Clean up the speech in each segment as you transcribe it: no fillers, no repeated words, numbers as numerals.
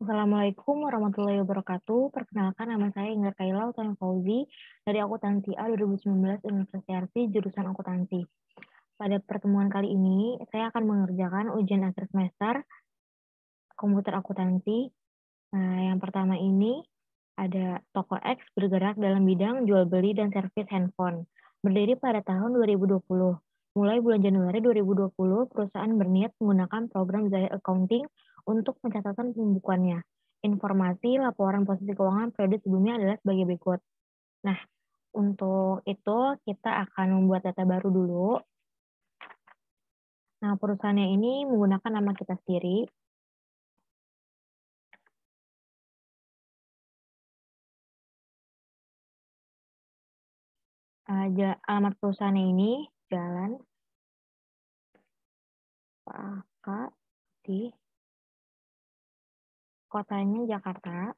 Assalamualaikum warahmatullahi wabarakatuh. Perkenalkan nama saya Inggar Kaila Utami Fauzi dari Akuntansi A 2019 Universitas Trisakti jurusan Akuntansi. Pada pertemuan kali ini, saya akan mengerjakan ujian akhir semester komputer akuntansi. Nah, yang pertama ini ada toko X bergerak dalam bidang jual beli dan servis handphone. Berdiri pada tahun 2020. Mulai bulan Januari 2020, perusahaan berniat menggunakan program Zahir Accounting untuk pencatatan pembukuannya. Informasi laporan posisi keuangan periode sebelumnya adalah sebagai berikut. Nah, untuk itu kita akan membuat data baru dulu. Nah, perusahaannya ini menggunakan nama kita sendiri. Alamat perusahaannya ini Jalan Pak di kotanya Jakarta,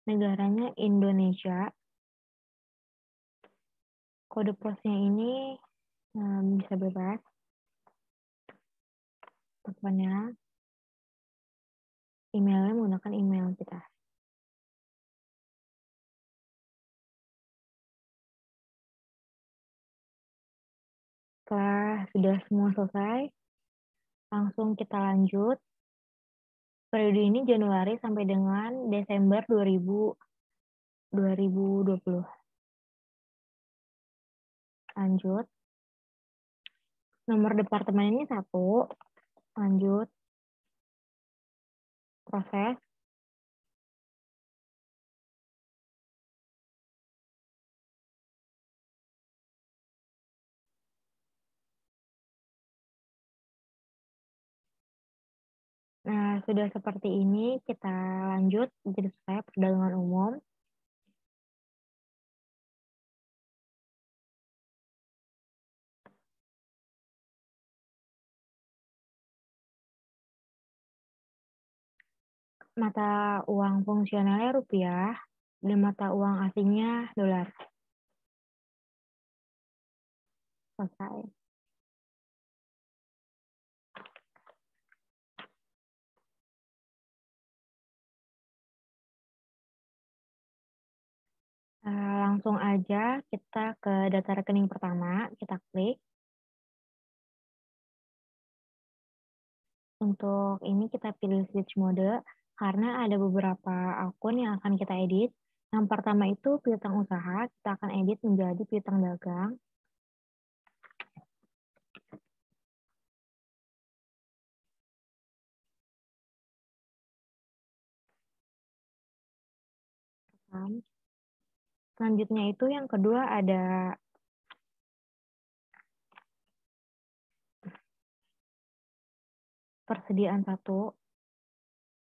negaranya Indonesia, kode posnya ini bisa bebas, teleponnya, emailnya menggunakan email kita. Setelah sudah semua selesai, langsung kita lanjut. Periode ini Januari sampai dengan Desember 2020. Lanjut. Nomor departemen ini 1. Lanjut. Proses. Nah, sudah seperti ini, kita lanjut jadi saya perdagangan umum. Mata uang fungsionalnya rupiah, dan mata uang asingnya dolar. Selesai. Langsung aja kita ke data rekening pertama, kita klik. Untuk ini kita pilih switch mode, karena ada beberapa akun yang akan kita edit. Yang pertama itu piutang usaha, kita akan edit menjadi piutang dagang. Selanjutnya itu yang kedua ada persediaan satu.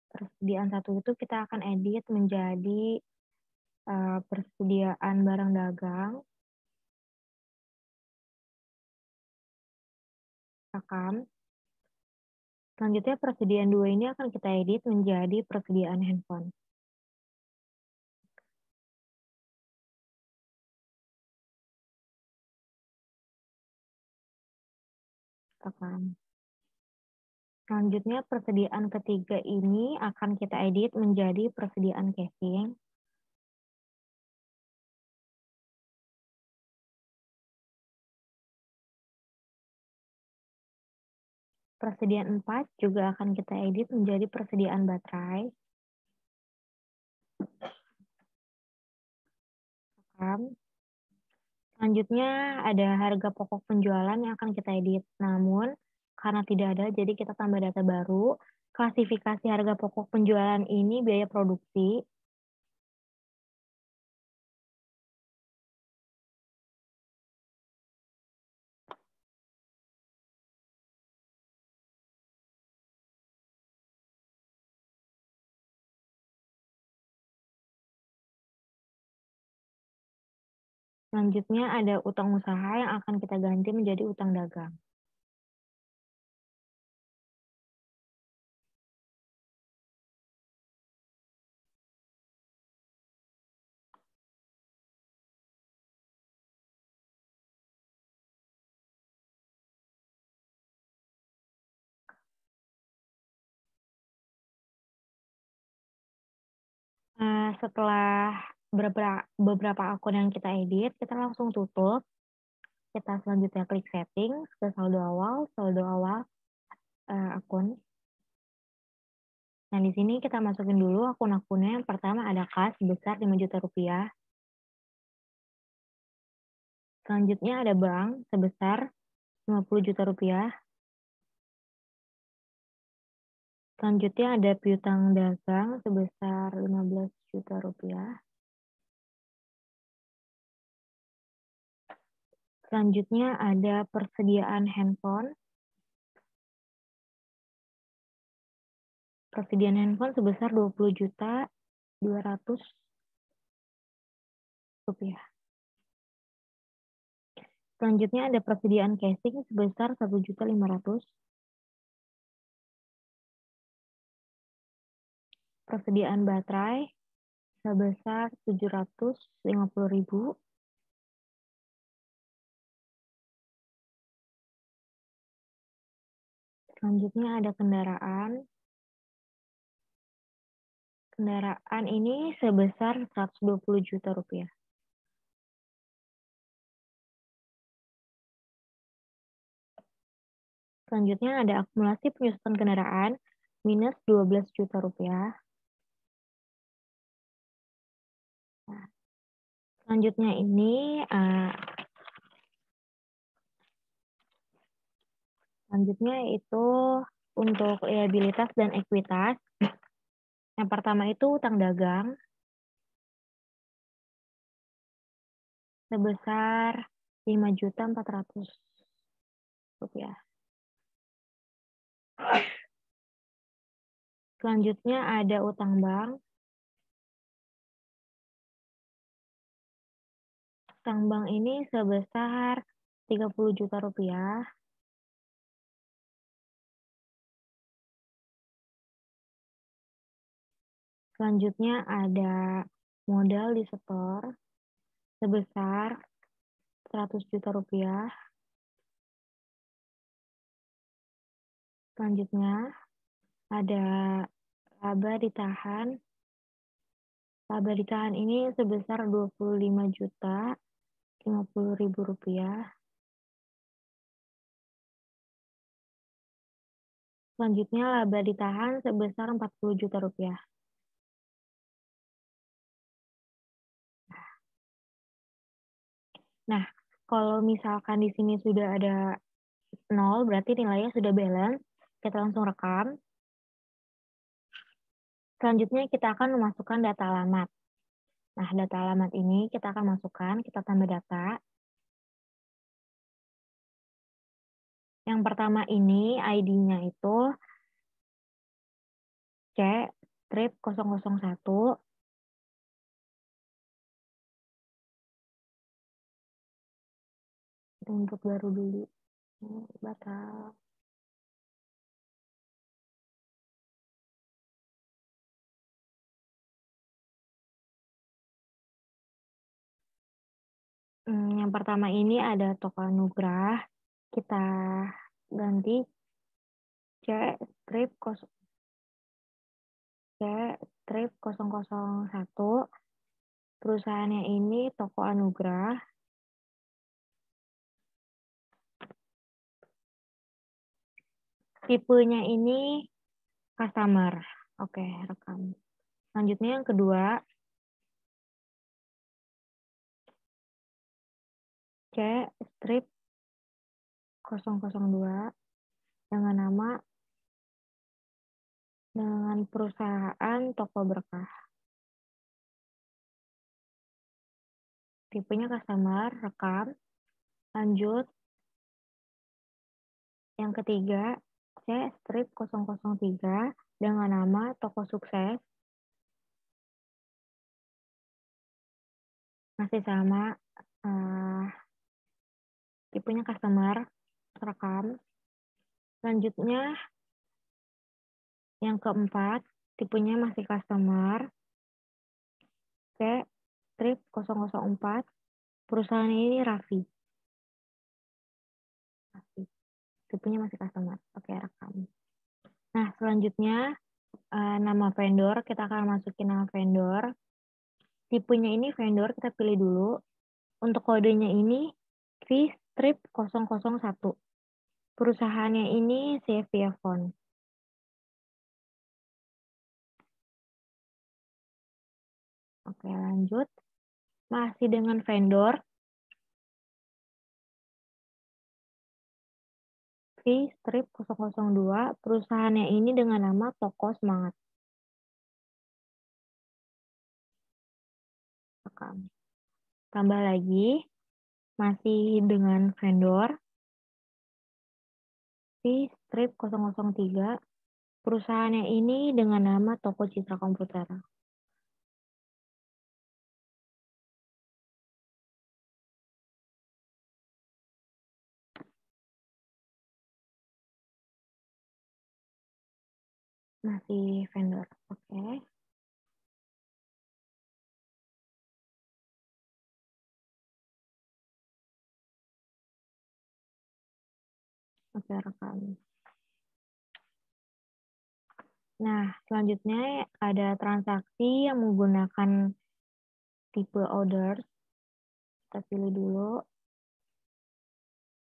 Persediaan satu itu kita akan edit menjadi persediaan barang dagang. Rekam. Selanjutnya persediaan 2 ini akan kita edit menjadi persediaan handphone. Rekam. Selanjutnya persediaan ketiga ini akan kita edit menjadi persediaan casing. Persediaan 4 juga akan kita edit menjadi persediaan baterai. Rekam. Selanjutnya ada harga pokok penjualan yang akan kita edit. Namun, karena tidak ada, jadi kita tambah data baru. Klasifikasi harga pokok penjualan ini biaya produksi. Selanjutnya ada utang usaha yang akan kita ganti menjadi utang dagang. Setelah beberapa akun yang kita edit, kita langsung tutup. Kita selanjutnya klik setting ke saldo awal akun. Nah, di sini kita masukin dulu akun-akunnya. Yang pertama ada kas sebesar 5 juta rupiah. Selanjutnya ada bank sebesar 50 juta rupiah. Selanjutnya ada piutang dagang sebesar 15 juta rupiah. Selanjutnya ada persediaan handphone. Persediaan handphone sebesar 20 juta 200 rupiah. Selanjutnya ada persediaan casing sebesar 1 juta 500. Persediaan baterai sebesar 750.000. Selanjutnya ada kendaraan. Kendaraan ini sebesar 120 juta rupiah. Selanjutnya ada akumulasi penyusutan kendaraan minus 12 juta rupiah. Nah, selanjutnya ini itu untuk liabilitas dan ekuitas. Yang pertama itu utang dagang sebesar 5.400.000 rupiah. Selanjutnya ada utang bank. Utang bank ini sebesar 30 juta rupiah. Selanjutnya ada modal di setor sebesar 100 juta rupiah. Selanjutnya ada laba ditahan. Laba ditahan ini sebesar 25 juta 50.000 rupiah. Selanjutnya laba ditahan sebesar 40 juta rupiah. Nah, kalau misalkan di sini sudah ada 0, berarti nilainya sudah balance. Kita langsung rekam. Selanjutnya kita akan memasukkan data alamat. Nah, data alamat ini kita akan masukkan, kita tambah data. Yang pertama ini ID-nya itu C strip 001. Untuk baru dulu. Batal. Yang pertama ini ada toko Anugrah. Kita ganti C strip 001. Perusahaannya ini toko Anugrah. Tipenya ini customer. Oke, rekam. Selanjutnya yang kedua, C strip 002 dengan perusahaan toko berkah. Tipenya customer, rekam. Lanjut. Yang ketiga, C strip 003 dengan nama toko sukses. Masih sama, tipenya customer, rekam. Selanjutnya, yang keempat, tipenya masih customer. C strip 004, perusahaan ini Raffi. Tipenya masih customer. Oke, rekam. Nah, selanjutnya nama vendor, kita akan masukin nama vendor. Tipenya ini vendor, kita pilih dulu. Untuk kodenya ini V-strip 001. Perusahaannya ini CVA Font. Oke, lanjut. Masih dengan vendor. V-strip 002. Perusahaannya ini dengan nama Toko Semangat. Tambah lagi. Masih dengan vendor. V-strip 003. Perusahaannya ini dengan nama Toko Citra Komputer. Masih vendor. Oke. Oke, rekam. Nah, selanjutnya ada transaksi yang menggunakan tipe orders. Kita pilih dulu.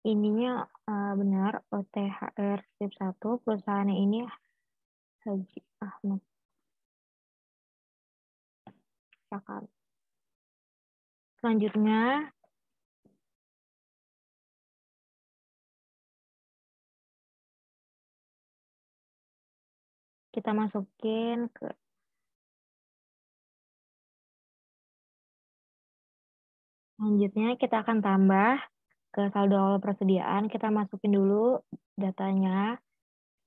Ininya benar, OTHR strip 1. Perusahaannya ini Haji Ahmad Syakar. Selanjutnya, kita masukin ke selanjutnya kita akan tambah ke saldo awal persediaan. Kita masukin dulu datanya.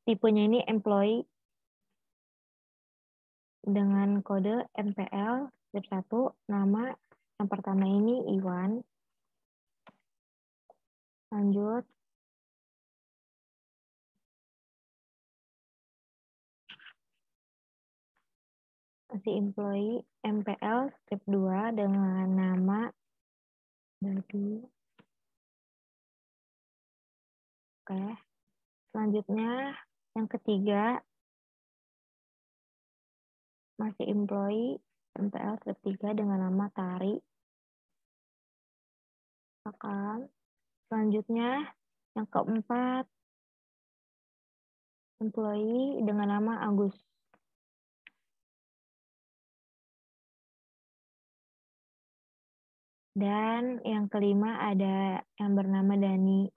Tipenya ini employee dengan kode NPL strip 1. Nama yang pertama ini Iwan. Lanjut. Masih employee MPL strip 2 dengan nama Dadu. Oke. Selanjutnya yang ketiga masih employee MPL strip 3 dengan nama Tari. Akan. Selanjutnya yang keempat employee dengan nama Agus. Dan yang kelima ada yang bernama Dani.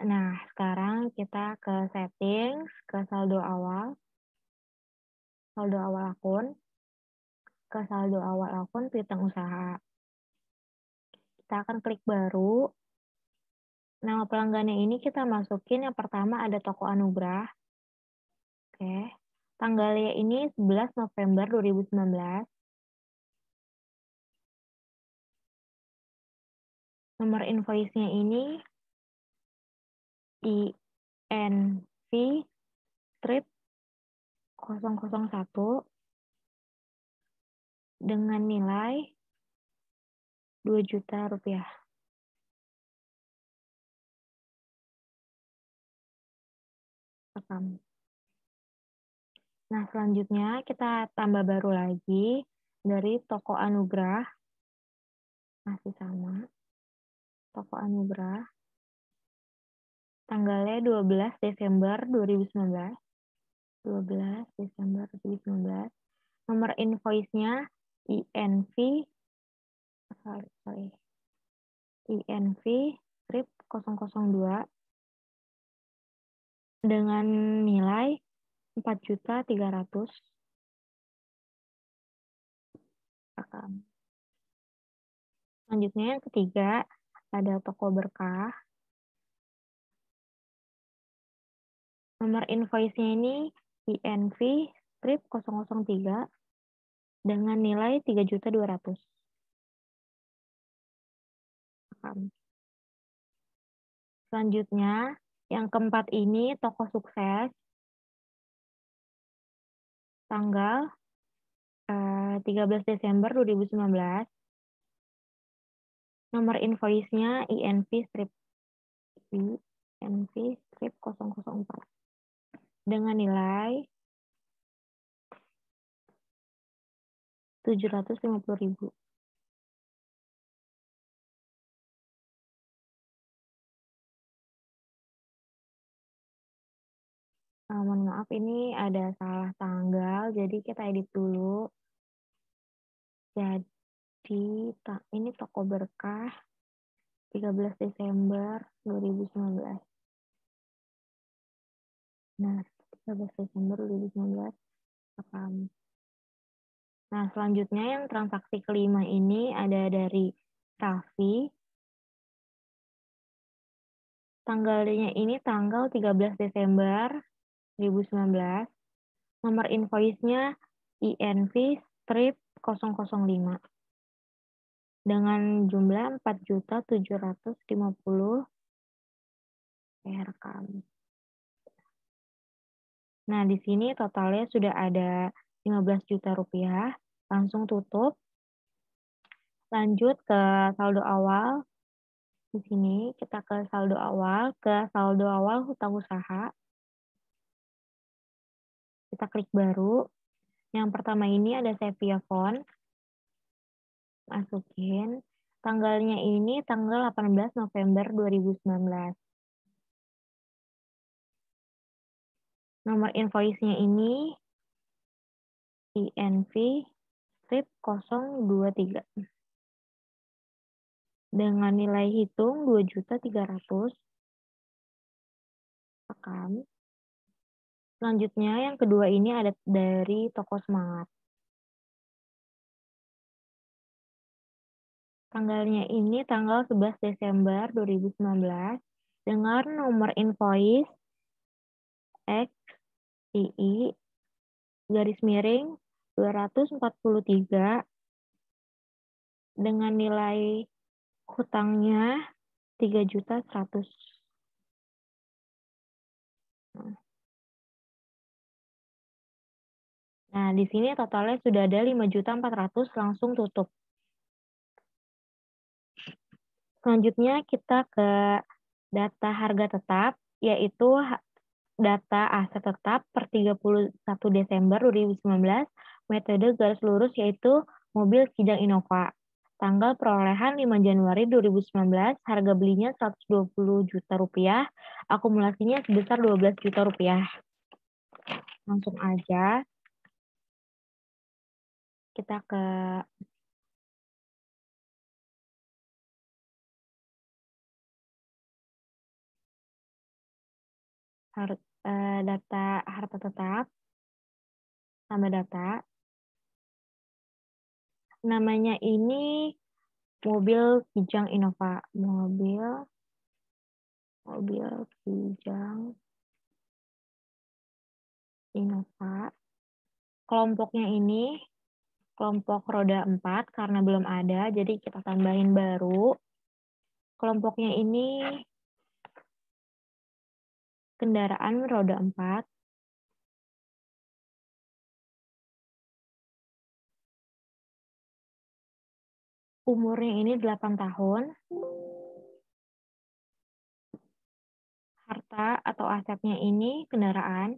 Nah, sekarang kita ke settings, ke saldo awal akun, ke saldo awal akun piutang usaha. Kita akan klik baru. Nama pelanggannya ini kita masukin yang pertama ada Toko Anugrah. Oke. Tanggalnya ini 11 November 2019. Nomor invoice-nya ini INV strip 001 dengan nilai 2 juta rupiah. Rekam. Nah, selanjutnya kita tambah baru lagi dari Toko Anugrah. Masih sama. Toko Anugrah. Tanggalnya 12 Desember 2019. 12 Desember 2019. Nomor invoice-nya INV INV strip 002 dengan nilai 4.300.000. Selanjutnya yang ketiga ada Toko Berkah. Nomor invoice-nya ini INV strip 003 dengan nilai 3.200.000. Selanjutnya, yang keempat ini Toko Sukses. Tanggal 13 Desember 2019. Nomor invoice-nya INV strip INV strip 004 dengan nilai 750.000. Mohon maaf, ini ada salah tanggal, jadi kita edit dulu. Jadi, ini toko berkah 13 Desember 2019. Nah, 13 Desember 2019. Nah, selanjutnya yang transaksi kelima ini ada dari Raffi. Tanggalnya ini tanggal 13 Desember 2019. Nomor invoice-nya INV strip 005 dengan jumlah 4.750 rekam. Nah, di sini totalnya sudah ada 15 juta rupiah. Langsung tutup. Lanjut ke saldo awal. Di sini kita ke saldo awal hutang usaha. Kita klik baru. Yang pertama ini ada Sepia Phone. Masukin. Tanggalnya ini tanggal 18 November 2019. Nomor invoice-nya ini INV strip 023. Dengan nilai hitung 2.300.000. Rekam. Selanjutnya yang kedua ini ada dari Toko Semangat. Tanggalnya ini tanggal 11 Desember 2019 dengan nomor invoice XII garis miring 243 dengan nilai hutangnya 3.100.000. Nah, di sini totalnya sudah ada 5.400.000, langsung tutup. Selanjutnya kita ke data harga tetap, yaitu data aset tetap per 31 Desember 2019, metode garis lurus yaitu mobil Kijang Innova. Tanggal perolehan 5 Januari 2019, harga belinya 120 juta rupiah, akumulasinya sebesar 12 juta rupiah. Langsung aja kita ke data harta tetap, tambah data. Namanya ini mobil Kijang Innova. Mobil Kijang Innova. Kelompoknya ini kelompok roda 4 karena belum ada, jadi kita tambahin baru. Kelompoknya ini kendaraan roda 4. Umurnya ini 8 tahun. Harta atau asetnya ini kendaraan.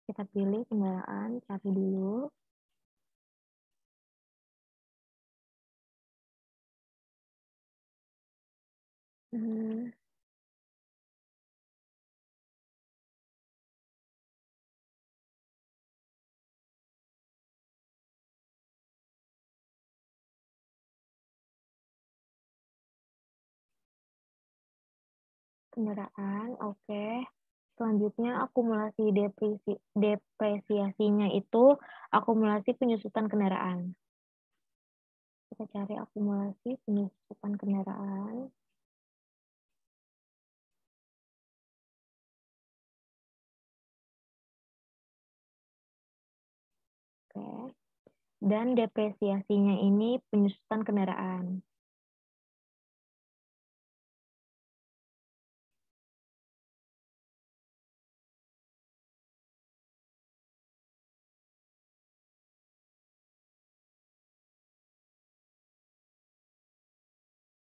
Kita pilih kendaraan, cari dulu. Kendaraan, oke. Selanjutnya akumulasi depresiasinya itu akumulasi penyusutan kendaraan. Kita cari akumulasi penyusutan kendaraan. Oke. Dan depresiasinya ini penyusutan kendaraan.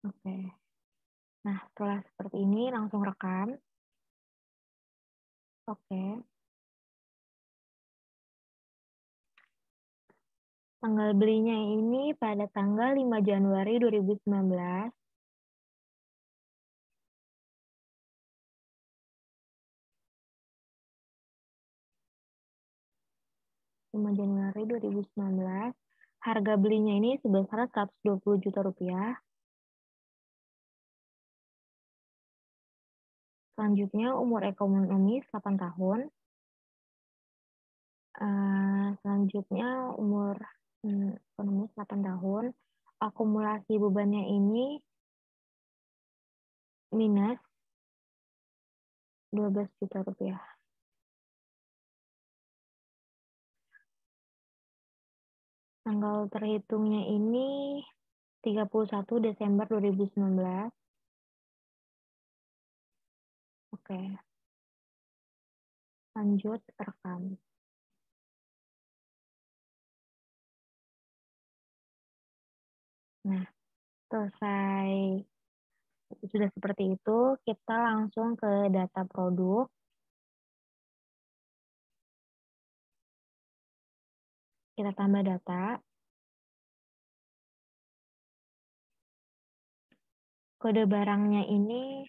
Oke. Nah, setelah seperti ini langsung rekam. Oke. Tanggal belinya ini pada tanggal 5 Januari 2019. 5 Januari 2019. Harga belinya ini sebesar 120 juta rupiah. Selanjutnya umur ekonomis 8 tahun. Selanjutnya umur ekonomis 8 tahun. Akumulasi bebannya ini minus 12 juta rupiah. Tanggal terhitungnya ini 31 Desember 2019. Oke, lanjut rekam. Nah, selesai sudah seperti itu, kita langsung ke data produk. Kita tambah data. Kode barangnya ini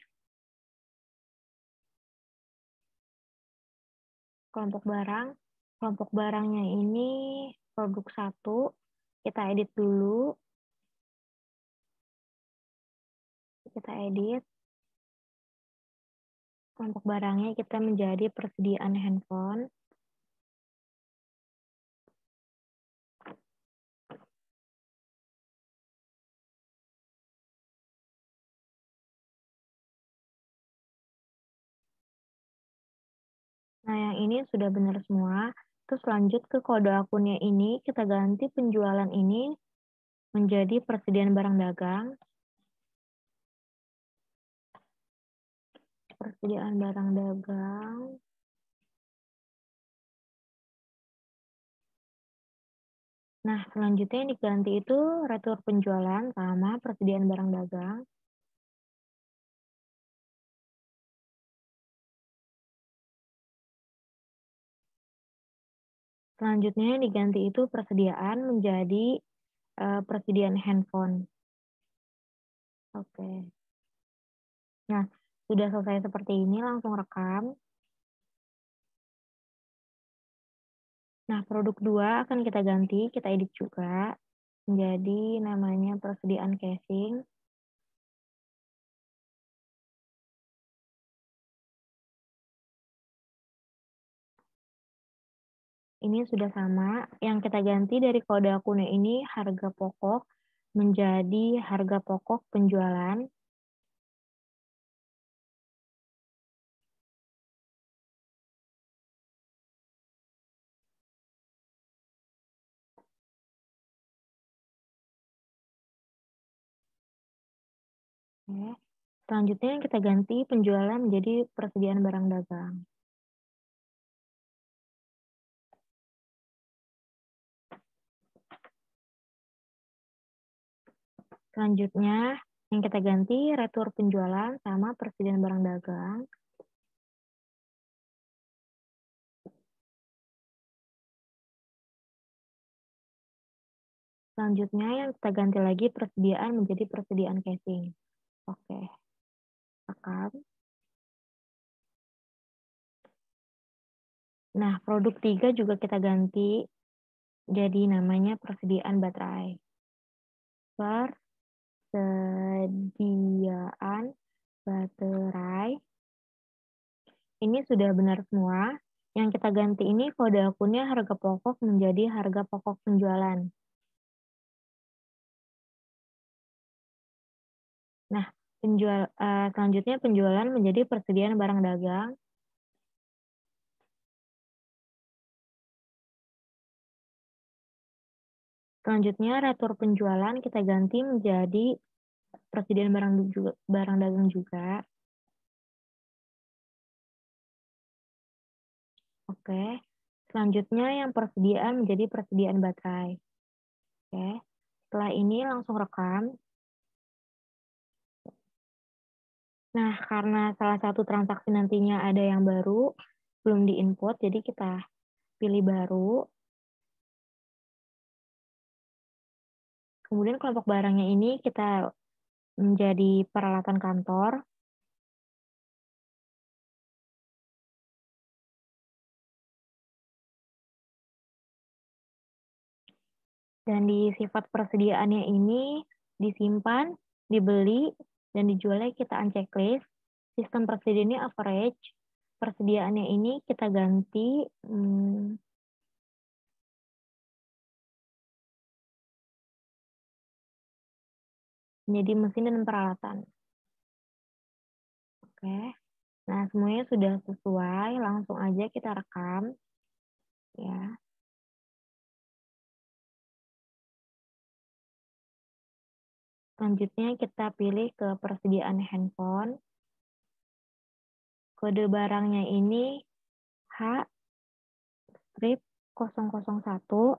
kelompok barang. Kelompok barangnya ini produk 1. Kita edit dulu. Kita edit. Kelompok barangnya kita menjadi persediaan handphone. Nah, yang ini sudah benar semua. Terus lanjut ke kode akunnya ini, kita ganti penjualan ini menjadi persediaan barang dagang. Persediaan barang dagang. Nah, selanjutnya yang diganti itu retur penjualan sama persediaan barang dagang. Selanjutnya yang diganti itu persediaan menjadi persediaan handphone. Oke. Nah, sudah selesai seperti ini, langsung rekam. Nah, produk 2 akan kita ganti, kita edit juga. Menjadi namanya persediaan casing. Ini sudah sama. Yang kita ganti dari kode akunnya ini harga pokok menjadi harga pokok penjualan. Oke. Selanjutnya yang kita ganti penjualan menjadi persediaan barang dagang. Selanjutnya yang kita ganti retur penjualan sama persediaan barang dagang. Selanjutnya yang kita ganti lagi persediaan menjadi persediaan casing. Oke, rekam. Nah, produk 3 juga kita ganti jadi namanya persediaan baterai. Persediaan baterai. Ini sudah benar semua. Yang kita ganti ini kode akunnya harga pokok menjadi harga pokok penjualan. Nah, selanjutnya penjualan menjadi persediaan barang dagang. Selanjutnya retur penjualan kita ganti menjadi persediaan barang dagang juga. Oke. Selanjutnya yang persediaan menjadi persediaan baterai. Oke. Setelah ini langsung rekam. Nah, karena salah satu transaksi nantinya ada yang baru, belum di-input, jadi kita pilih baru. Kemudian kelompok barangnya ini kita menjadi peralatan kantor. Dan di sifat persediaannya ini disimpan, dibeli, dan dijualnya kita unchecklist. Sistem persediaannya average. Persediaannya ini kita ganti menjadi mesin dan peralatan. Oke. Nah, semuanya sudah sesuai, langsung aja kita rekam. Ya. Selanjutnya kita pilih ke persediaan handphone. Kode barangnya ini H strip 001.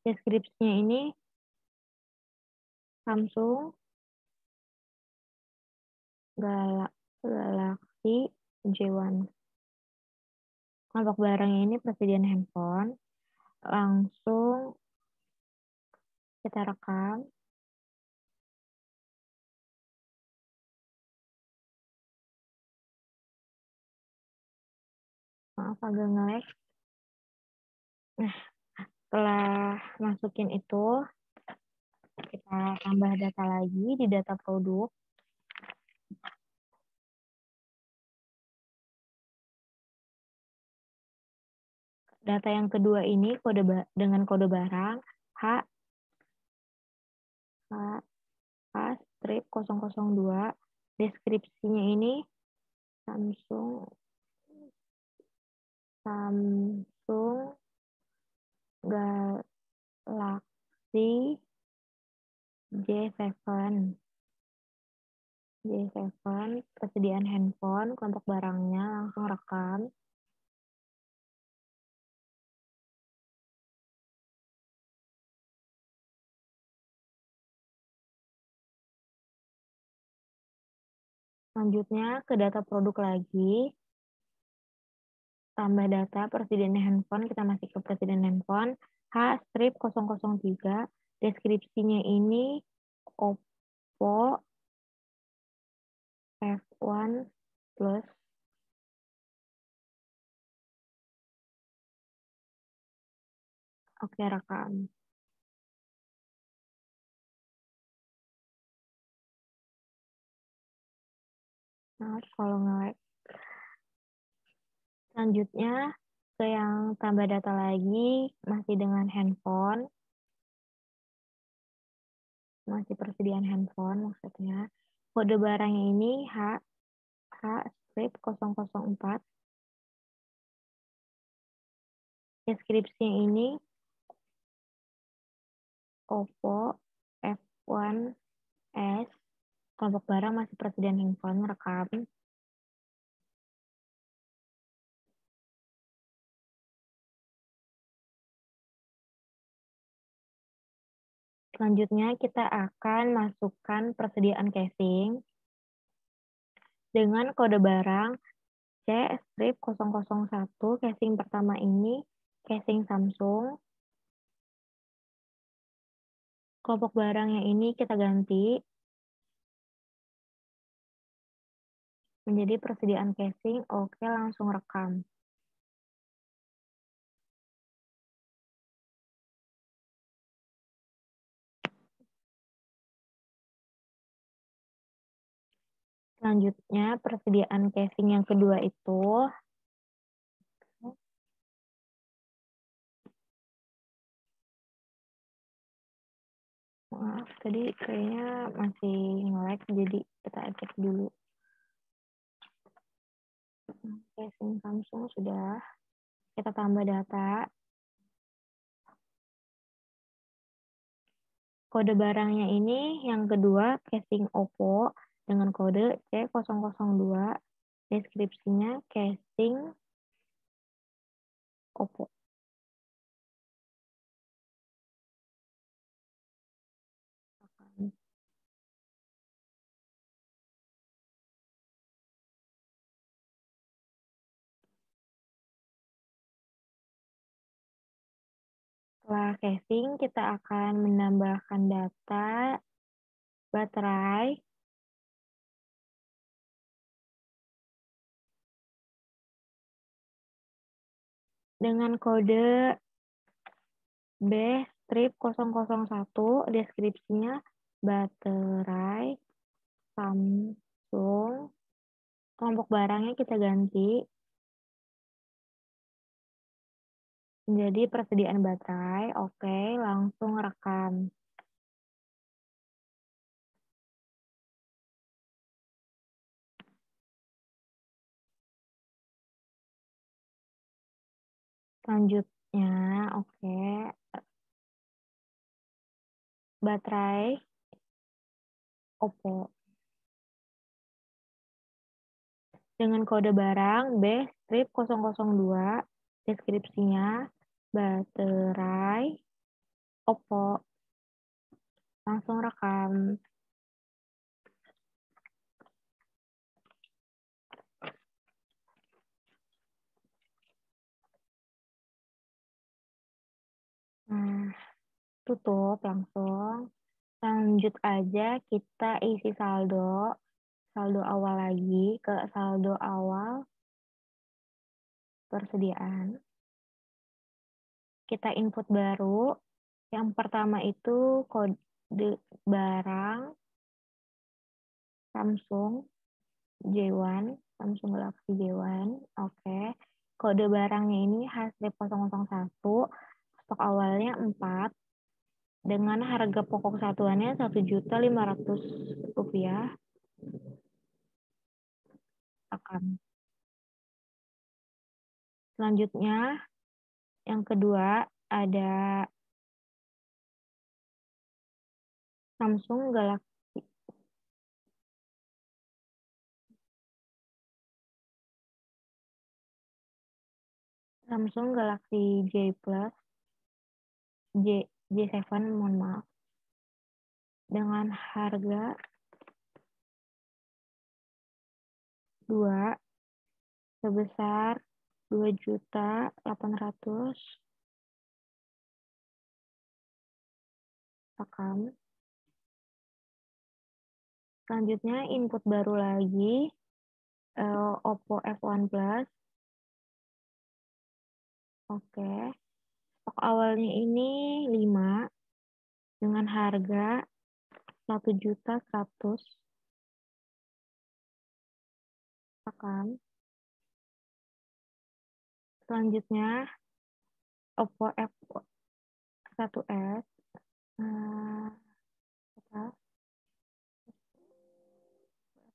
Deskripsinya ini Samsung Galaxy J1. Kelompok barangnya ini persediaan handphone. Langsung kita rekam. Maaf agak nge-lag. Nah, setelah masukin itu, kita tambah data lagi di data produk. Data yang kedua ini dengan kode barang H H H strip 002. Deskripsinya ini Samsung Samsung Galaxy J7. J7, persediaan handphone, kelompok barangnya, langsung rekam. Selanjutnya ke data produk lagi, tambah data persediaan handphone, kita masih ke persediaan handphone, H strip 003, deskripsinya ini Oppo F1 Plus. Oke, rekam. Nah, kalau nge-lag. Selanjutnya ke yang tambah data lagi, masih dengan handphone. Masih persediaan handphone maksudnya. Kode barangnya ini H strip 004. Deskripsinya ini Oppo F1s. Kelompok barang masih persediaan handphone, rekam. Selanjutnya kita akan masukkan persediaan casing dengan kode barang C strip 001. Casing pertama ini casing Samsung. Kelompok barangnya ini kita ganti menjadi persediaan casing. Oke, langsung rekam. Selanjutnya, persediaan casing yang kedua itu, maaf, tadi kayaknya masih nge-lag, jadi kita cek dulu. Casing Samsung sudah, kita tambah data. Kode barangnya ini yang kedua, casing Oppo dengan kode C002. Deskripsinya casing Oppo. Setelah casing, kita akan menambahkan data baterai dengan kode B-001, deskripsinya baterai Samsung. Kelompok barangnya kita ganti menjadi persediaan baterai. Oke, langsung rekam. Selanjutnya, oke, baterai Oppo dengan kode barang B-002, deskripsinya baterai Oppo. Langsung rekam. Nah, tutup langsung. Lanjut aja kita isi saldo awal lagi ke saldo awal persediaan. Kita input baru. Yang pertama itu kode barang Samsung J1, Samsung Galaxy J1. Oke. Kode barangnya ini H-001, stok awalnya 4, dengan harga pokok satuannya Rp1.500.000. Akan. Selanjutnya, yang kedua ada Samsung Galaxy J Plus J7, mohon maaf, dengan harga 2 sebesar 2.800.000. Rekam. Selanjutnya input baru lagi Oppo F1 Plus. Oke. Stok awalnya ini 5 dengan harga 1.100.000. Rekam. Selanjutnya Oppo F1s.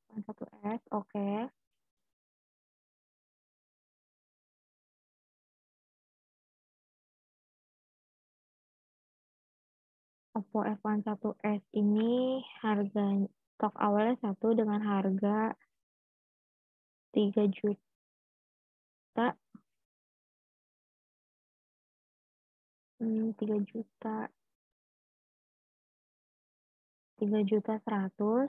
F1s, oke. Oppo F1s ini harga stok awalnya 1 dengan harga 3 juta 3 juta 3.100.000,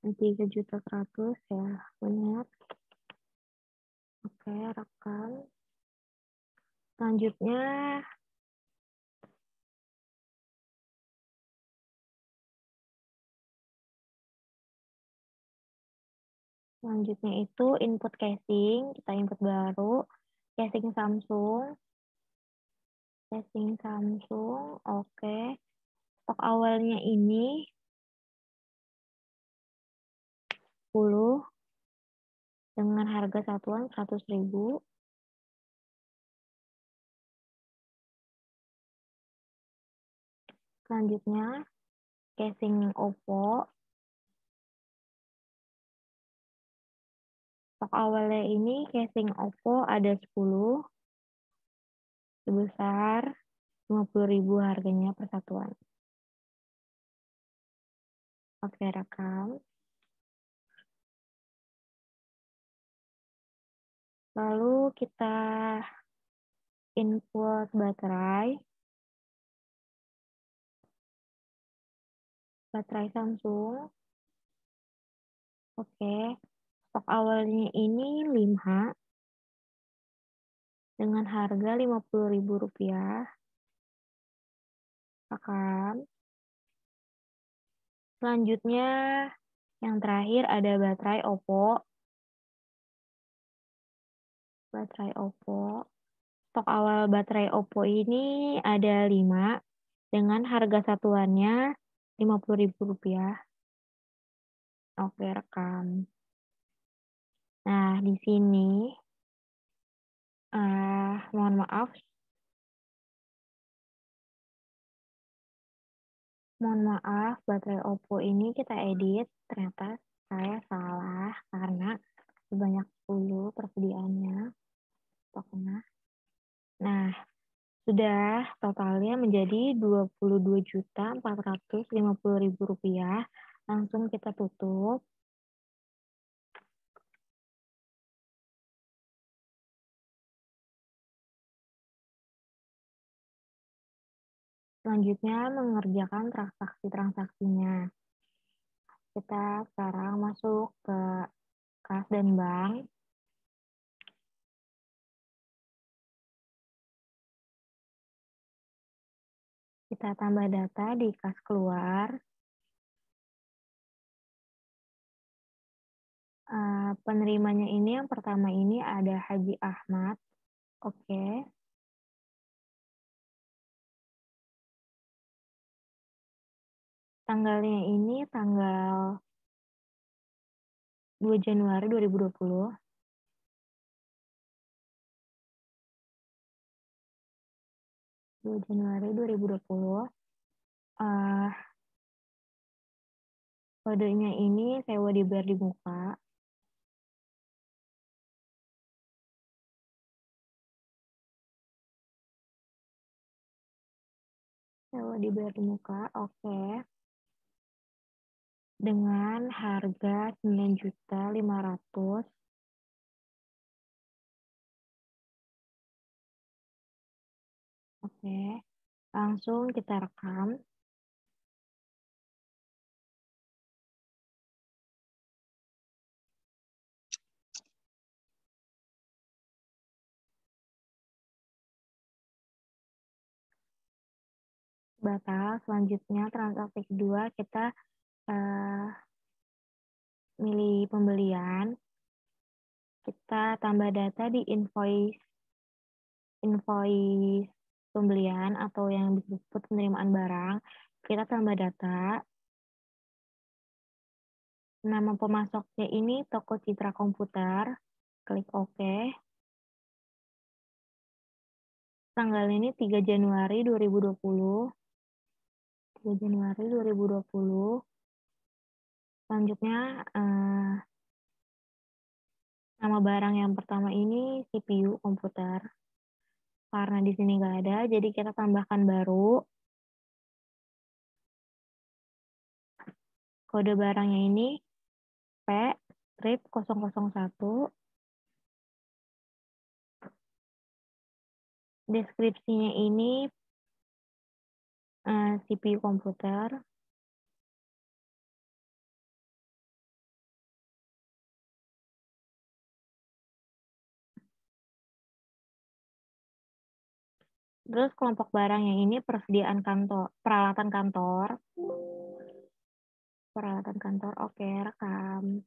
3.100.000 ya, benar. Oke, rekam. Selanjutnya itu input casing, kita input baru casing Samsung, oke. Stok awalnya ini 10 dengan harga satuan 100.000. Selanjutnya casing Oppo, stok awalnya ini casing Oppo ada 10 sebesar 50.000 harganya per satuan. Oke, rekam. Lalu kita input baterai Samsung. Oke. Stok awalnya ini 5 dengan harga Rp50.000. Rekam. Selanjutnya, yang terakhir ada baterai Oppo. Baterai Oppo. Stok awal baterai Oppo ini ada 5 dengan harga satuannya Rp50.000. Oke, rekam. Nah, di sini mohon maaf. Mohon maaf, baterai Oppo ini kita edit. Ternyata saya salah karena sebanyak 10 persediaannya. Stoknya. Nah, sudah totalnya menjadi Rp22.450.000. Langsung kita tutup. Selanjutnya mengerjakan transaksi-transaksinya. Kita sekarang masuk ke kas dan bank. Kita tambah data di kas keluar. Penerimanya ini yang pertama ini ada Haji Ahmad. Oke. Tanggalnya ini tanggal 2 Januari 2020. Januari 2020. Kodenya ini sewa dibayar di muka. Sewa dibayar di muka, oke. Dengan harga 9.500.000. Oke. Langsung kita rekam. Batal. Selanjutnya transaksi kedua kita milih pembelian. Kita tambah data di invoice pembelian atau yang disebut penerimaan barang. Kita tambah data. Nama pemasoknya ini Toko Citra Komputer. Klik OK. Tanggal ini 3 Januari 2020. 3 Januari 2020. Selanjutnya, nama barang yang pertama ini CPU komputer. Karena di sini nggak ada, jadi kita tambahkan baru. Kode barangnya ini P-001. Deskripsinya ini CPU komputer. Terus kelompok barang yang ini persediaan kantor, peralatan kantor. Peralatan kantor, oke, rekam.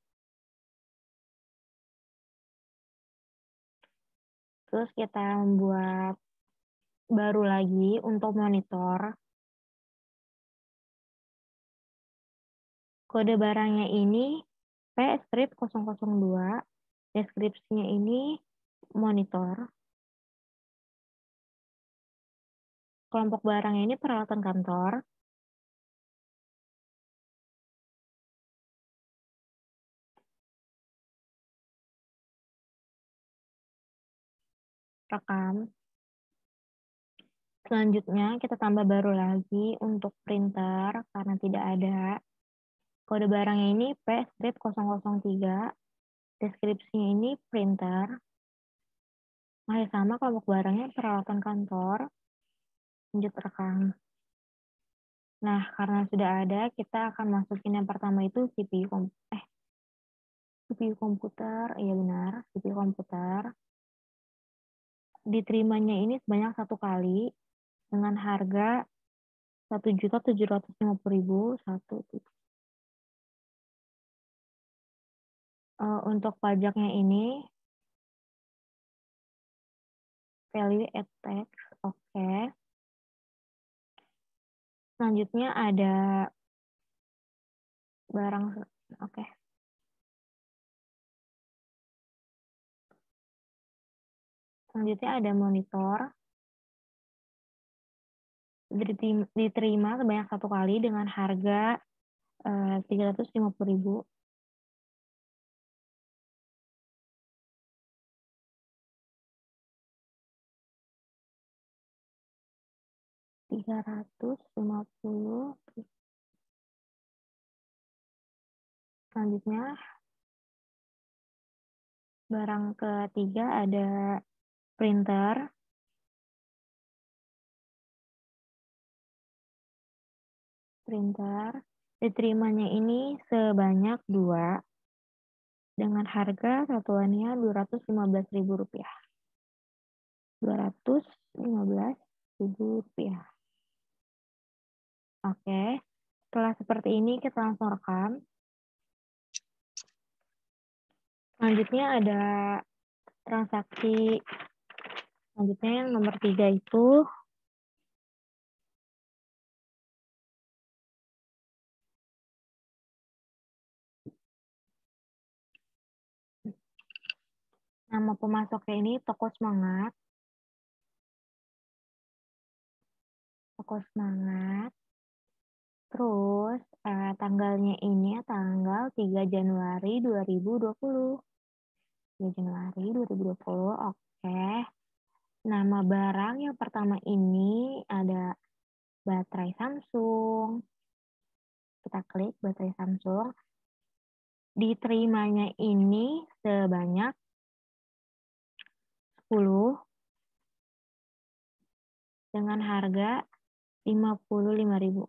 Terus kita membuat baru lagi untuk monitor. Kode barangnya ini P-002. Deskripsinya ini monitor. Kelompok barangnya ini peralatan kantor. Rekam. Selanjutnya kita tambah baru lagi untuk printer karena tidak ada. Kode barangnya ini P-003. Deskripsinya ini printer. Masih sama kelompok barangnya peralatan kantor. Lanjut rekam. Nah, karena sudah ada, kita akan masukin yang pertama itu CPU komputer. Iya benar, CPU komputer. diterimanya ini sebanyak 1 kali dengan harga 1.750.000. Untuk pajaknya ini value add tax, oke. Selanjutnya ada barang, oke. Selanjutnya ada monitor, diterima sebanyak 1 kali dengan harga 350.000. 350. Selanjutnya barang ketiga ada printer. Diterimanya ini sebanyak 2 dengan harga satuannya Rp215.000. Rp215.000. Oke, setelah seperti ini kita langsung rekam. Selanjutnya ada transaksi. Selanjutnya yang nomor 3 itu nama pemasoknya ini Toko Semangat. Terus tanggalnya ini tanggal 3 Januari 2020. 3 Januari 2020, oke. Nama barang yang pertama ini ada baterai Samsung. Kita klik baterai Samsung. Diterimanya ini sebanyak 10 dengan harga 55.000.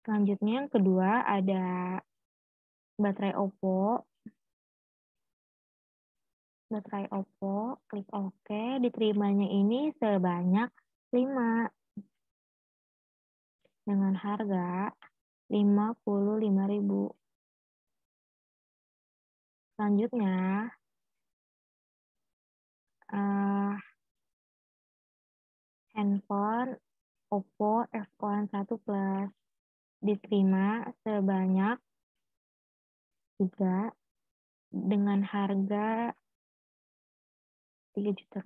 Selanjutnya yang kedua ada baterai Oppo. Klik OK. Diterimanya ini sebanyak 5 dengan harga 55.000. Selanjutnya handphone Oppo F1 Plus diterima sebanyak 3 dengan harga Rp3 juta.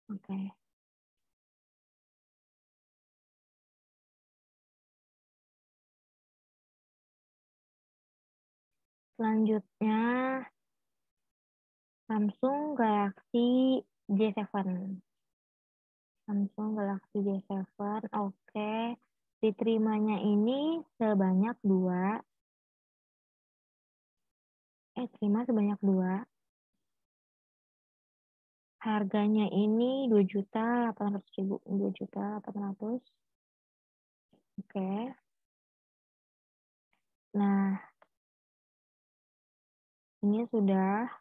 Oke. Selanjutnya Samsung Galaxy J7. Oke. Diterimanya ini sebanyak 2. Terima sebanyak 2. Harganya ini 2.800.000. 2.800.000. Oke. Nah, ini sudah.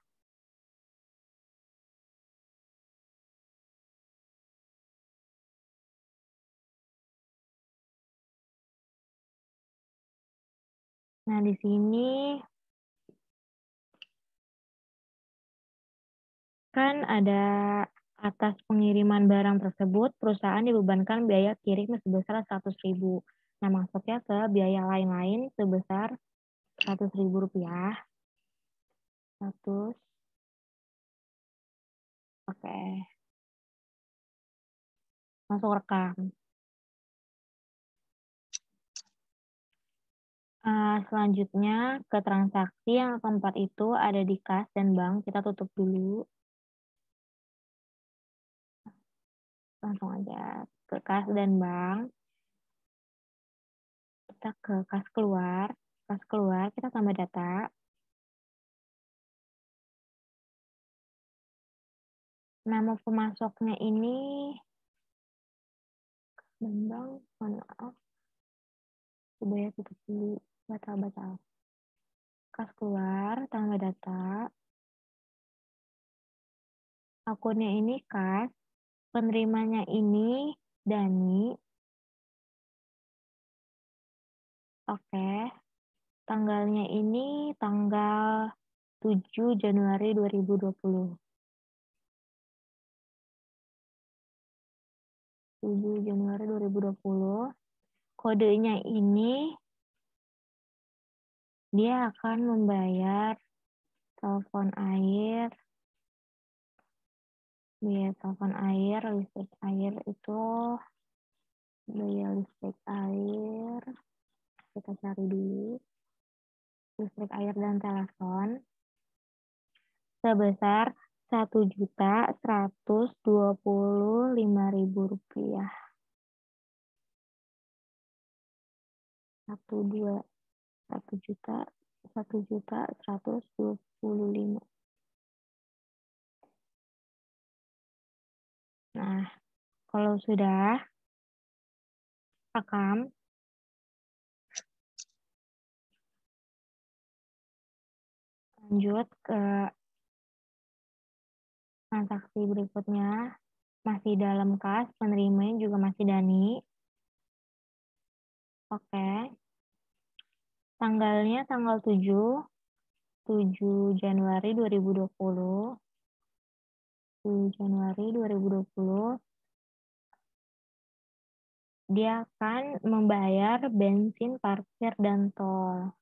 Nah, di sini kan ada atas pengiriman barang tersebut, perusahaan dibebankan biaya kirim sebesar 100.000. Nah, masuknya ke biaya lain-lain sebesar Rp100.000. 100. Oke. Langsung rekam. Selanjutnya ke transaksi yang keempat itu ada di kas dan bank. Kita tutup dulu. Langsung aja ke kas dan bank. Kita ke kas keluar. Kita tambah data. Nama pemasoknya ini Bambang, mohon maaf. Coba ya tutup dulu, batal. Kas keluar, tambah data. Akunnya ini kas, penerimanya ini Dani. Oke. Tanggalnya ini tanggal 7 Januari 2020. 7 Januari 2020. Kodenya ini dia akan membayar telepon air, biaya telepon air, listrik air itu biaya listrik air. Kita cari dulu. Listrik air dan telepon sebesar Rp1.125.000. 1.125.000. Nah, kalau sudah rekam, lanjut ke transaksi berikutnya. Masih dalam kas, penerimanya juga masih Dani. Oke. Tanggalnya tanggal 7 Januari 2020. 7 Januari 2020. Dia akan membayar bensin, parkir, dan tol.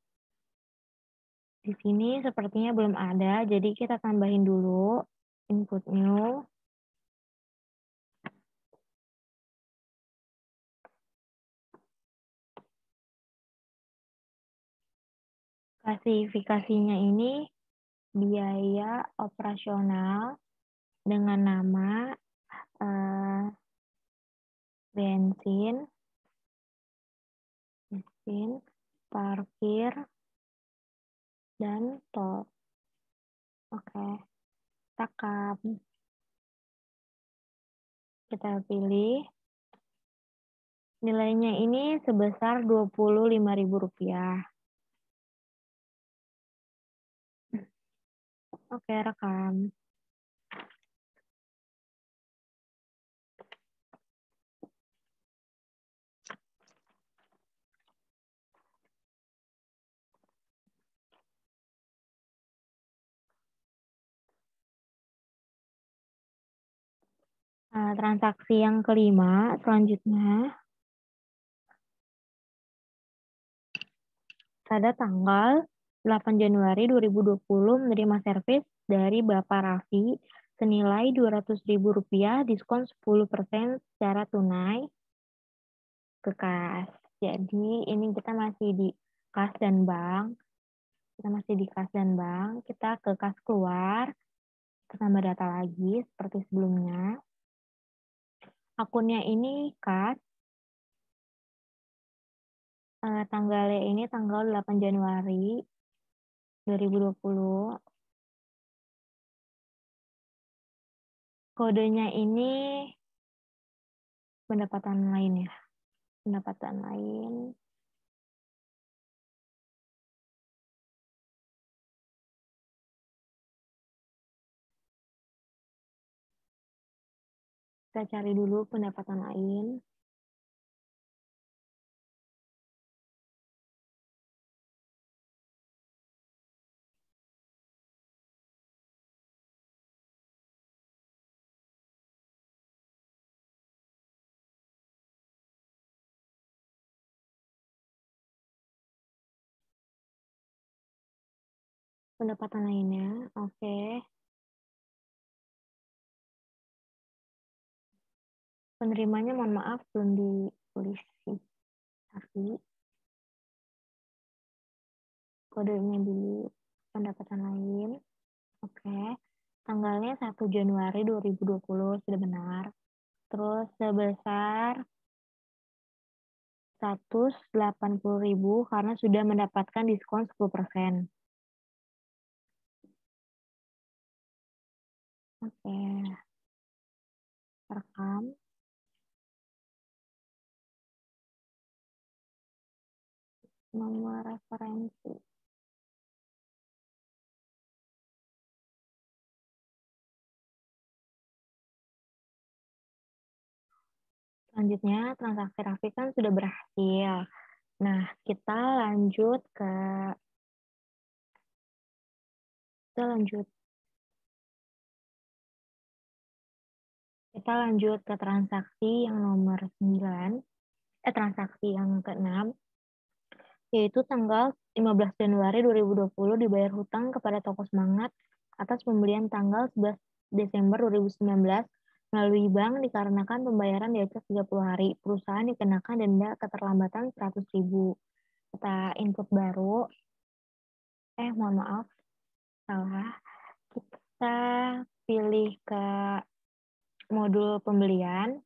Di sini sepertinya belum ada, jadi kita tambahin dulu input new. Klasifikasinya ini biaya operasional dengan nama bensin, parkir, dan tol. Oke, rekam. Kita pilih. Nilainya ini sebesar Rp25.000. Oke, rekam. Nah, transaksi yang kelima selanjutnya pada tanggal 8 Januari 2020 menerima servis dari Bapak Raffi senilai Rp200.000 diskon 10% secara tunai ke kas. Jadi ini kita masih di kas dan bank. Kita ke kas keluar, kita tambah data lagi seperti sebelumnya. Akunnya ini kas, tanggalnya ini tanggal 8 Januari 2020. Kodenya ini pendapatan lain ya. Pendapatan lain. Kita cari dulu pendapatan lain. Pendapatan lainnya, oke. Penerimanya mohon maaf belum ditulis sih. Tapi kodenya dulu pendapatan lain. Oke. Tanggalnya 1 Januari 2020 sudah benar. Terus sebesar 180.000 karena sudah mendapatkan diskon 10%. Oke. rekam. Nomor referensi. Selanjutnya, transaksi Raffi kan sudah berhasil. Nah, kita lanjut ke transaksi yang nomor 9, transaksi yang ke-6, yaitu tanggal 15 Januari 2020 dibayar hutang kepada Toko Semangat atas pembelian tanggal 11 Desember 2019 melalui bank dikarenakan pembayaran di atas 30 hari. Perusahaan dikenakan denda keterlambatan 100.000. Kita input baru. Mohon maaf, salah. Kita pilih ke modul pembelian.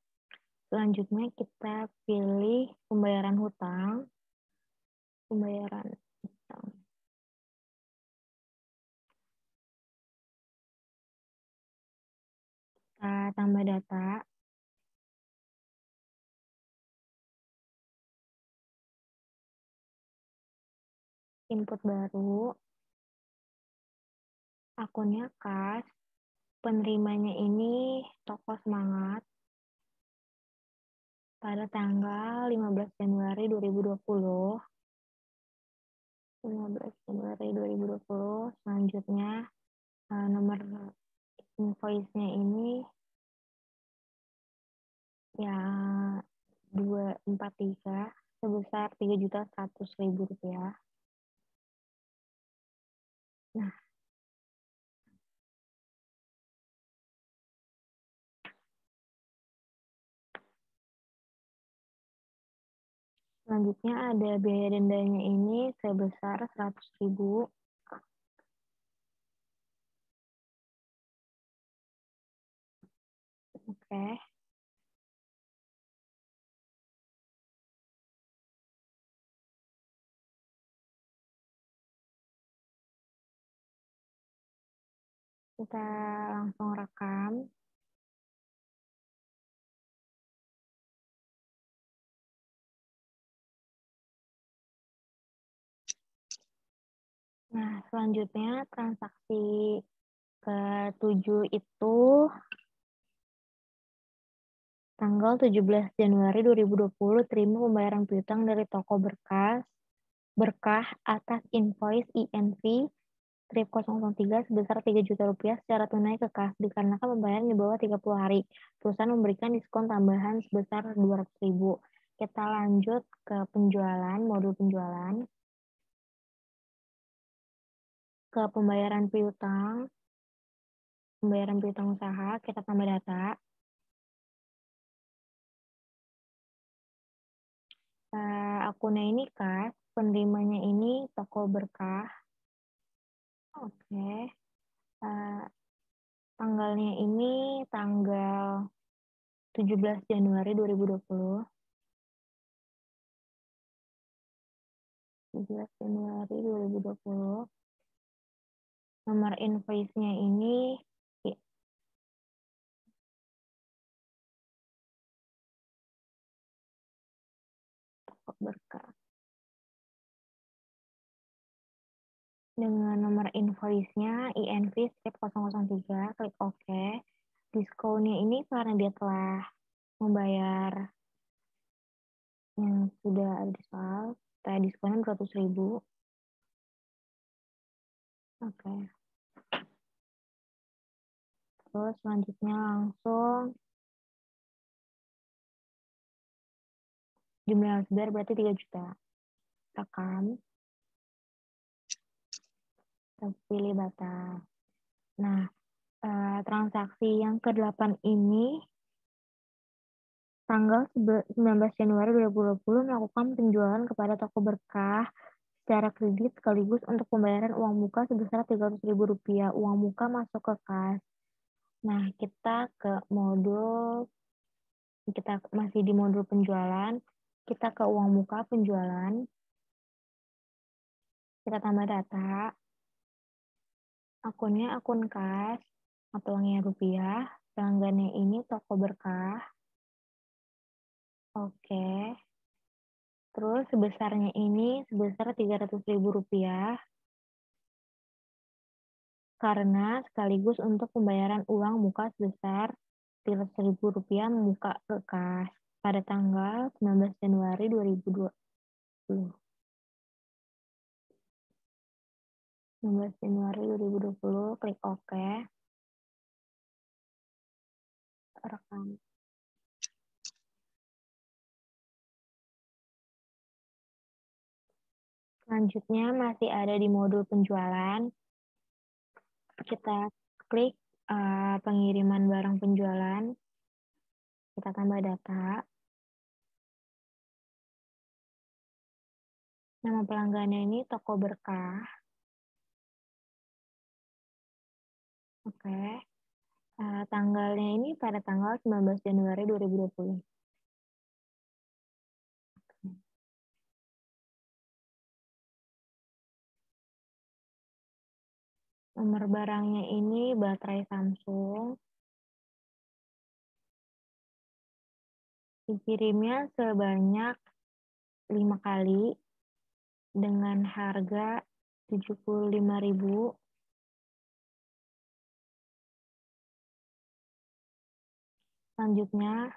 Selanjutnya kita pilih pembayaran hutang. Pembayaran hutang. Kita tambah data. Input baru. Akunnya kas. Penerimanya ini Toko Semangat pada tanggal 15 Januari 2020. 15 Januari 2020. Selanjutnya nomor invoice-nya ini ya 243 sebesar Rp3.100.000. Nah, selanjutnya ada biaya dendanya ini sebesar 100.000. Oke. Kita langsung rekam. Nah, selanjutnya transaksi ke-7 itu tanggal 17 Januari 2020 terima pembayaran piutang dari toko berkah atas invoice INV strip 003 sebesar Rp3.000.000 secara tunai ke kas dikarenakan pembayaran di bawah 30 hari. Perusahaan memberikan diskon tambahan sebesar 200.000. Kita lanjut ke penjualan, modul penjualan. Ke pembayaran piutang usaha, kita tambah data. Akunnya ini kas, penerimanya ini toko berkah. Oke. Tanggalnya ini tanggal 17 Januari 2020. 17 Januari 2020. Nomor invoice-nya ini toko berkah. Dengan nomor invoice-nya INV strip 003, klik OK. Diskonnya ini karena dia telah membayar yang sudah ada di soal, saya diskonnya 200.000. Oke. Terus selanjutnya langsung jumlah yang sebenarnya berarti 3 juta. Rekam. Pilih batas. Nah, transaksi yang ke-8 ini tanggal 19 Januari 2020 melakukan penjualan kepada toko berkah secara kredit sekaligus untuk pembayaran uang muka sebesar Rp300.000. Uang muka masuk ke kas. Nah, kita masih di modul penjualan. Kita ke uang muka penjualan. Kita tambah data. Akunnya akun kas atau uangnya rupiah. pelanggannya ini toko berkah. Oke. Terus sebesarnya ini sebesar Rp300.000 karena sekaligus untuk pembayaran uang muka sebesar Rp300.000 muka bekas pada tanggal 19 Januari 2020. 19 Januari 2020, klik OK. Rekam. Selanjutnya masih ada di modul penjualan. Kita klik pengiriman barang penjualan. Kita tambah data. Nama pelanggannya ini toko berkah. Oke. Tanggalnya ini pada tanggal 19 Januari 2020. Nomor barangnya ini baterai Samsung. Dikirimnya sebanyak 5 kali dengan harga 75.000. Selanjutnya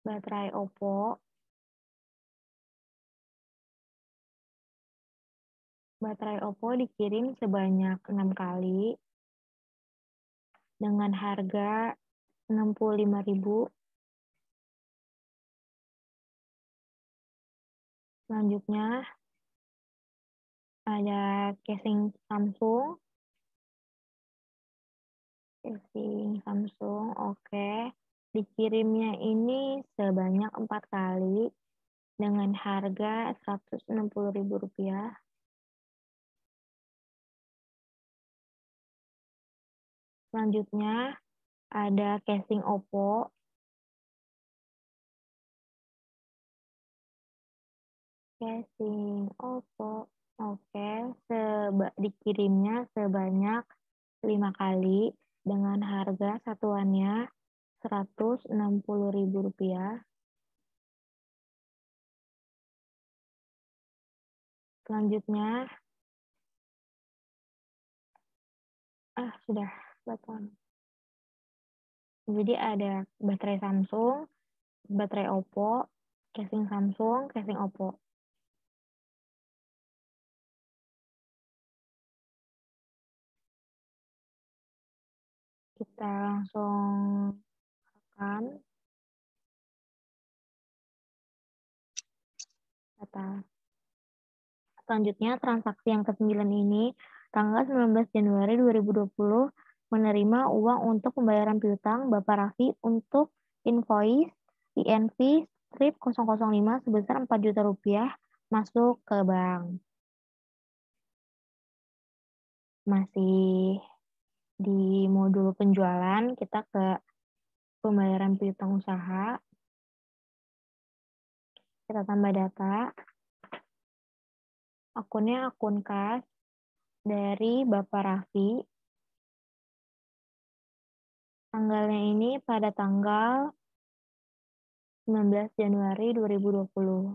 baterai Oppo. Baterai Oppo dikirim sebanyak 6 kali dengan harga 65.000. Selanjutnya ada casing Samsung. Casing Samsung, oke. Dikirimnya ini sebanyak 4 kali dengan harga Rp160.000. Selanjutnya ada casing Oppo. Casing Oppo, oke. Dikirimnya sebanyak 5 kali dengan harga satuannya Rp160.000. Selanjutnya, sudah baton. Jadi ada baterai Samsung, baterai Oppo, casing Samsung, casing Oppo. Kita langsung rekam data. Selanjutnya, transaksi yang ke-9 ini, tanggal 19 Januari 2020, menerima uang untuk pembayaran piutang Bapak Raffi untuk invoice INV strip 005 sebesar Rp4.000.000 masuk ke bank. Masih di modul penjualan, kita ke pembayaran piutang usaha. Kita tambah data. Akunnya akun kas dari Bapak Raffi. Tanggalnya ini pada tanggal 19 Januari 2020.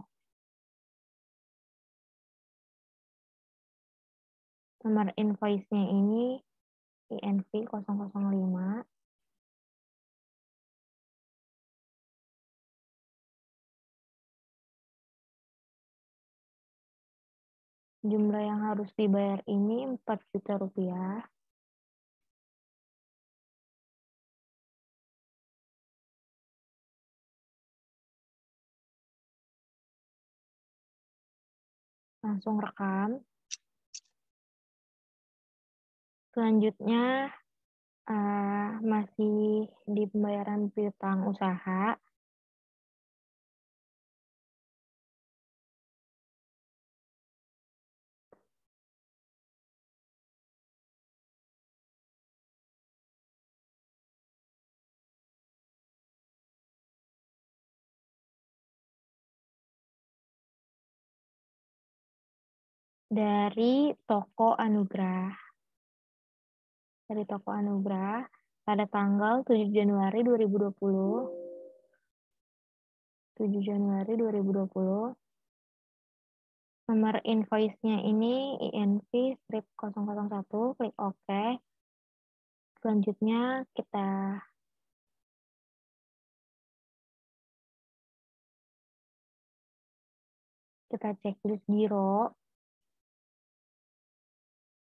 Nomor invoice-nya ini INV 005. Jumlah yang harus dibayar ini Rp4.000.000. Langsung rekam. Selanjutnya masih di pembayaran piutang usaha. Dari toko Anugrah. dari toko Anugrah pada tanggal 7 Januari 2020. 7 Januari 2020. Nomor invoice-nya ini INV strip 001, klik OK. Selanjutnya kita checklist giro.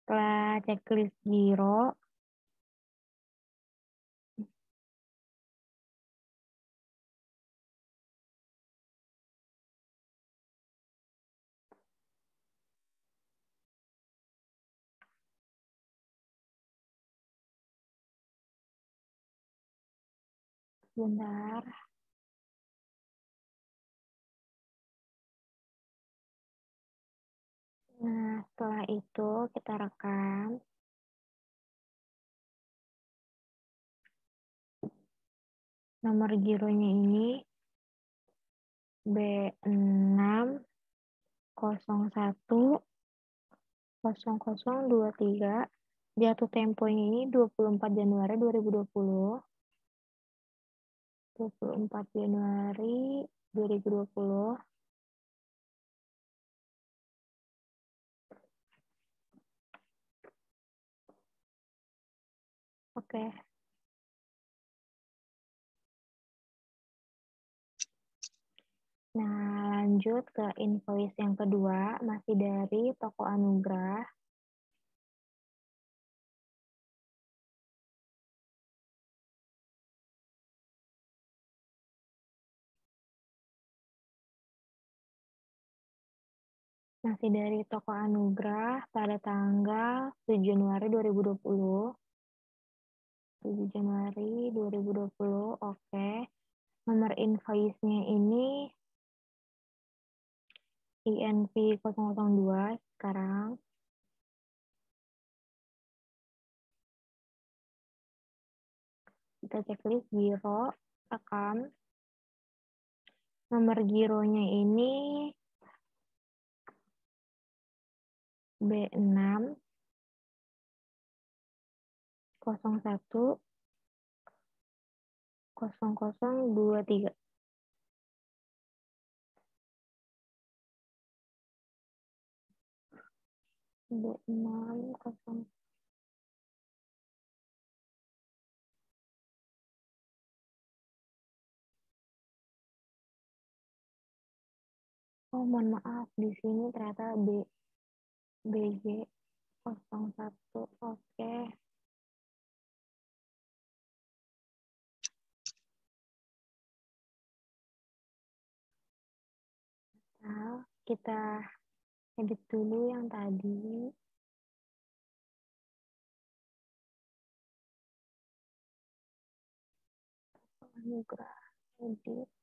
Setelah checklist giro, bentar. Nah, setelah itu kita rekam. Nomor gironya ini B6010023. Jatuh temponya ini 24 Januari 2020. 24 Januari 2020. Oke. Nah, lanjut ke invoice yang kedua, masih dari toko Anugrah. Masih dari toko Anugrah pada tanggal 7 Januari 2020. 7 Januari 2020, oke. Nomor invoice-nya ini INV 002 sekarang. Kita checklist giro, rekam. Nomor gironya ini B6 01 0023. B6 0. Oh, mohon maaf, di sini ternyata BG 01. Oke. Nah, kita edit dulu yang tadi. Anugerah edit.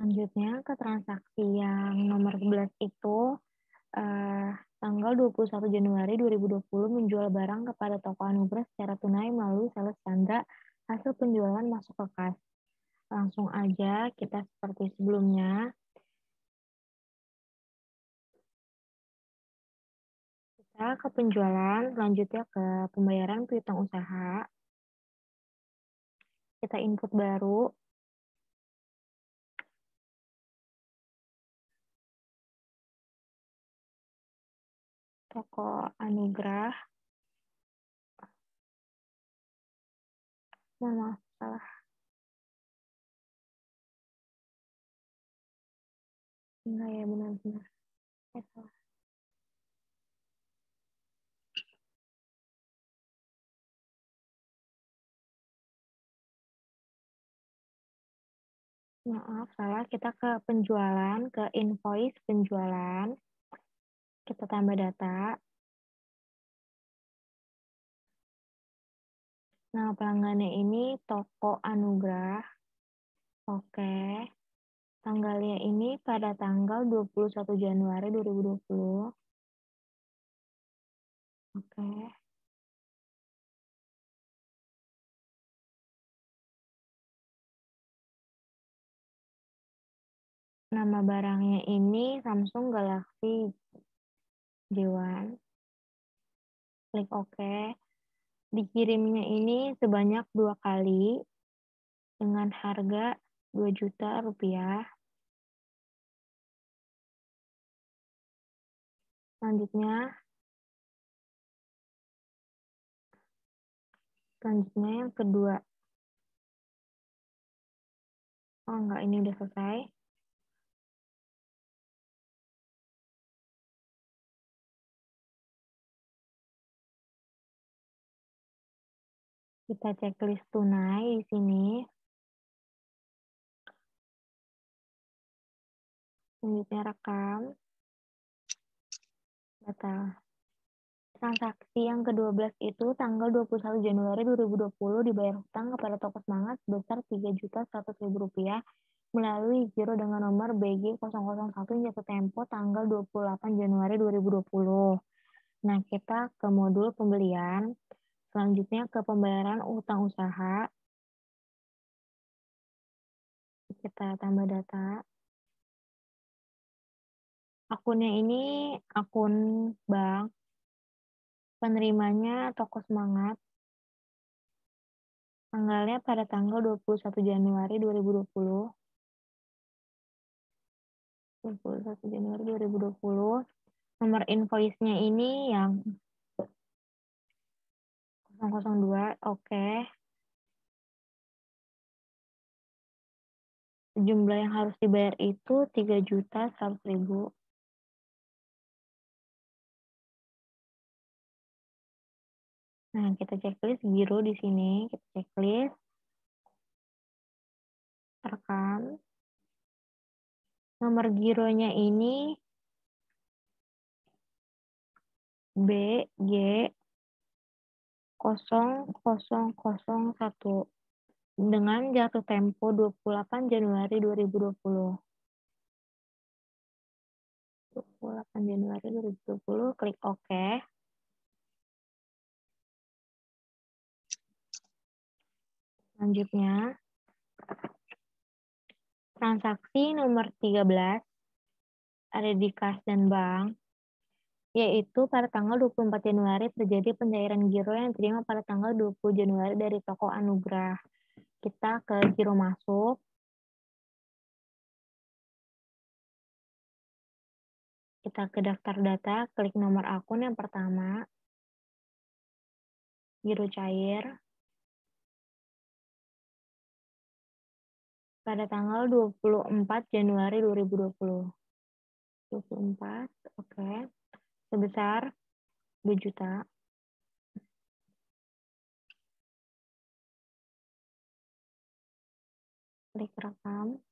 Selanjutnya ke transaksi yang nomor 11 itu eh, tanggal 21 Januari 2020 menjual barang kepada toko Anugrah secara tunai melalui sales Chandra. Hasil penjualan masuk ke kas. Langsung aja kita seperti sebelumnya. Kita ke penjualan, selanjutnya ke pembayaran piutang usaha. Kita input baru. Toko Anugrah. Maaf, salah. Enggak ya, benar-benar. Salah. Maaf, salah. Kita ke penjualan, ke invoice penjualan. Kita tambah data. Nah, pelanggannya ini toko Anugrah. Oke. Tanggalnya ini pada tanggal 21 Januari 2020. Oke. Nama barangnya ini Samsung Galaxy J1. Klik OK. Dikirimnya ini sebanyak 2 kali dengan harga 2 juta rupiah. Selanjutnya yang kedua. Oh enggak, ini udah selesai. Kita checklist tunai di sini. Selanjutnya rekam. Data. Transaksi yang ke-12 itu tanggal 21 Januari 2020 dibayar hutang kepada toko semangat sebesar Rp3.100.000 melalui giro dengan nomor BG 001 yang jatuh tempo tanggal 28 Januari 2020. Nah, kita ke modul pembelian. Selanjutnya ke pembayaran utang usaha. Kita tambah data. Akunnya ini akun bank. Penerimanya toko semangat. Tanggalnya pada tanggal 21 Januari 2020. 21 Januari 2020. Nomor invoice-nya ini yang 002. Oke. Jumlah yang harus dibayar itu 3.100.000. Nah, kita checklist giro di sini. Kita checklist. Rekam. Nomor gironya ini BG 0001 dengan jatuh tempo 28 Januari 2020. 28 Januari 2020, klik OK. Selanjutnya, transaksi nomor 13 ada di kas dan bank, yaitu pada tanggal 24 Januari terjadi pencairan giro yang diterima pada tanggal 20 Januari dari toko Anugrah. Kita ke giro masuk. Kita ke daftar data, klik nomor akun yang pertama, giro cair, pada tanggal 24 Januari 2020. 24, oke. Sebesar 2 juta. Klik rekam,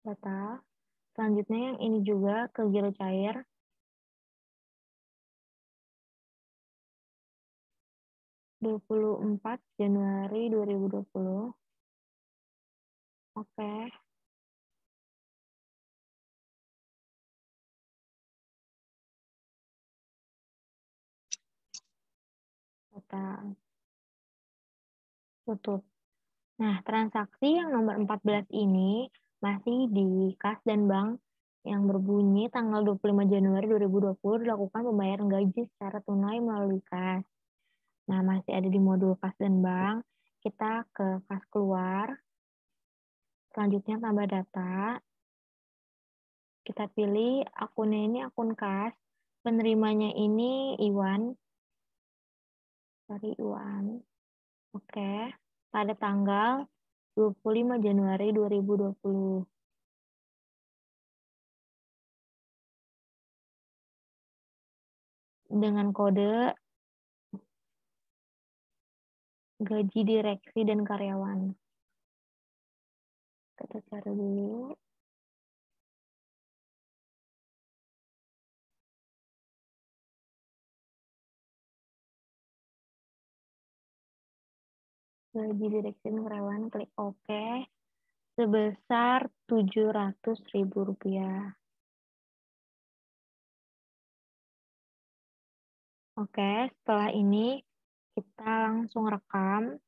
data. Selanjutnya yang ini juga ke giro cair. 24 Januari 2020. Oke. Data. Tutup. Nah, transaksi yang nomor 14 ini masih di kas dan bank yang berbunyi tanggal 25 Januari 2020 dilakukan pembayaran gaji secara tunai melalui kas. Nah, masih ada di modul kas dan bank. Kita ke kas keluar. Selanjutnya tambah data. Kita pilih akunnya ini akun kas. Penerimanya ini Iwan. Dari Iwan. Oke. Pada tanggal 25 Januari 2020. Dengan kode gaji direksi dan karyawan. Kita cari dulu. Gaji direksi dan karyawan, klik OK. Sebesar Rp700.000. Oke, setelah ini kita langsung rekam.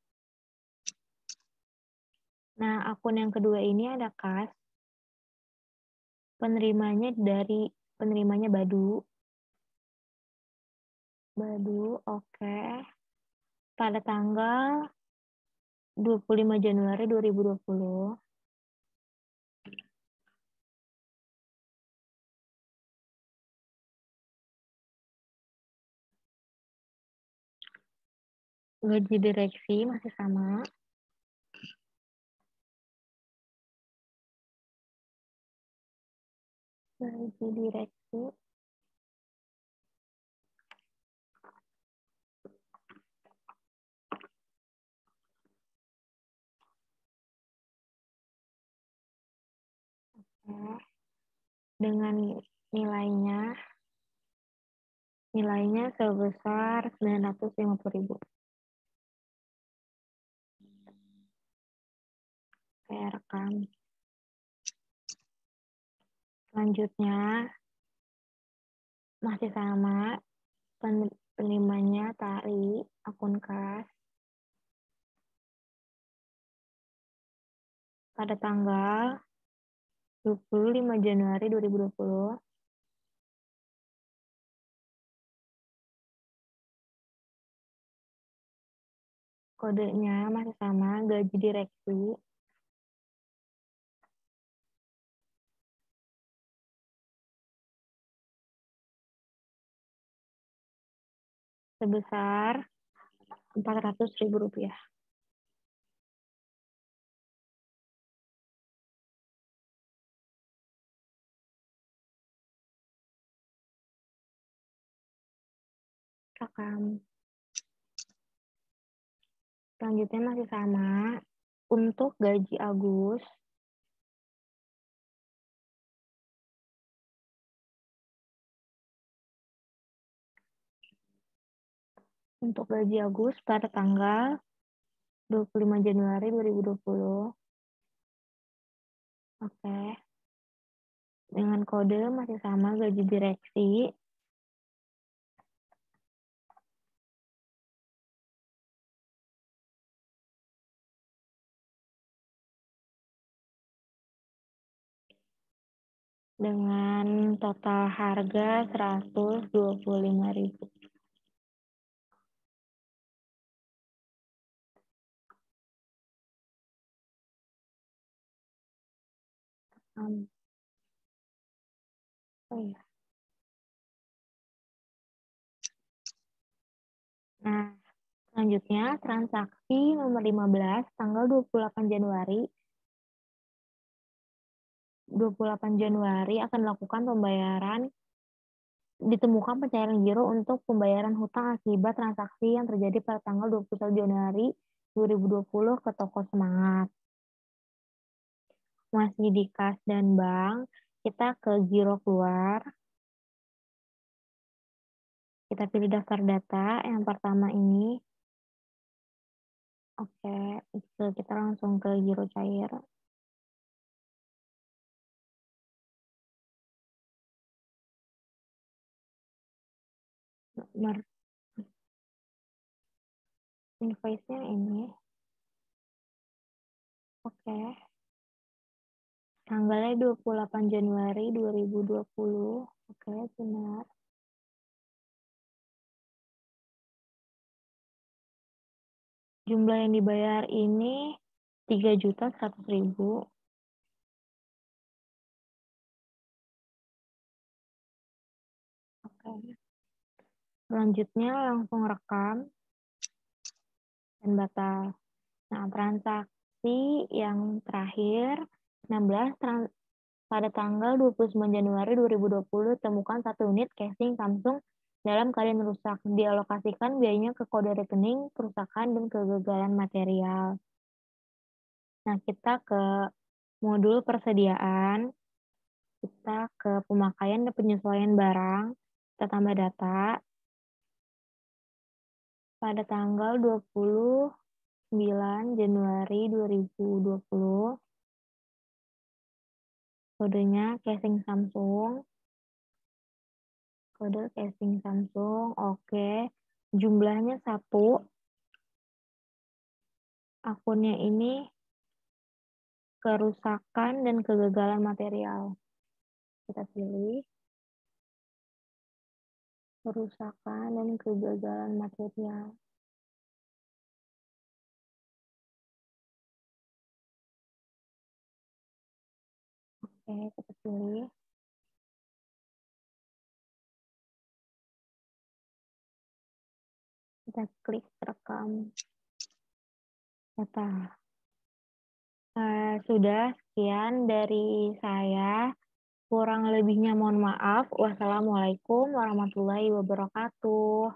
Nah, akun yang kedua ini ada kas. Penerimanya Badu. Badu, oke. Pada tanggal 25 Januari 2020. Gaji direksi masih sama. Gaji direksi. Oke. Dengan nilainya sebesar 950.000. Saya rekam. Selanjutnya masih sama, penerimanya Tari, akun kas. Pada tanggal 25 Januari 2020. Kodenya masih sama, gaji direksi. Sebesar Rp400.000. Rekam. Selanjutnya masih sama. Untuk gaji Agus, pada tanggal 25 Januari 2020. Oke. Dengan kode masih sama, gaji direksi. Dengan total harga 125.000. Oh iya. Nah, selanjutnya transaksi nomor 15 tanggal 28 Januari akan dilakukan ditemukan pencairan giro untuk pembayaran hutang akibat transaksi yang terjadi pada tanggal 21 Januari 2020 ke toko Semangat. Masih di kas dan bank, kita ke giro keluar. Kita pilih daftar data yang pertama ini. Oke, kita langsung ke giro cair. Nomor invoice-nya ini. Oke. Tanggalnya 28 Januari 2020. Oke, benar. Jumlah yang dibayar ini 3.100.000. Oke. Selanjutnya langsung rekam dan batal. Nah, transaksi yang terakhir 16 pada tanggal 29 Januari 2020 temukan 1 unit casing Samsung dalam keadaan rusak. Dialokasikan biayanya ke kode rekening, kerusakan, dan kegagalan material. Nah, kita ke modul persediaan. Kita ke pemakaian dan penyesuaian barang. Kita tambah data. Pada tanggal 29 Januari 2020, kodenya casing Samsung. Kode casing Samsung, oke. Jumlahnya 1. Akunnya ini kerusakan dan kegagalan material. Kita pilih kerusakan dan kegagalan material. Oke, kita pilih. Kita klik rekam data. Sudah sekian dari saya. Kurang lebihnya mohon maaf. Wassalamualaikum warahmatullahi wabarakatuh.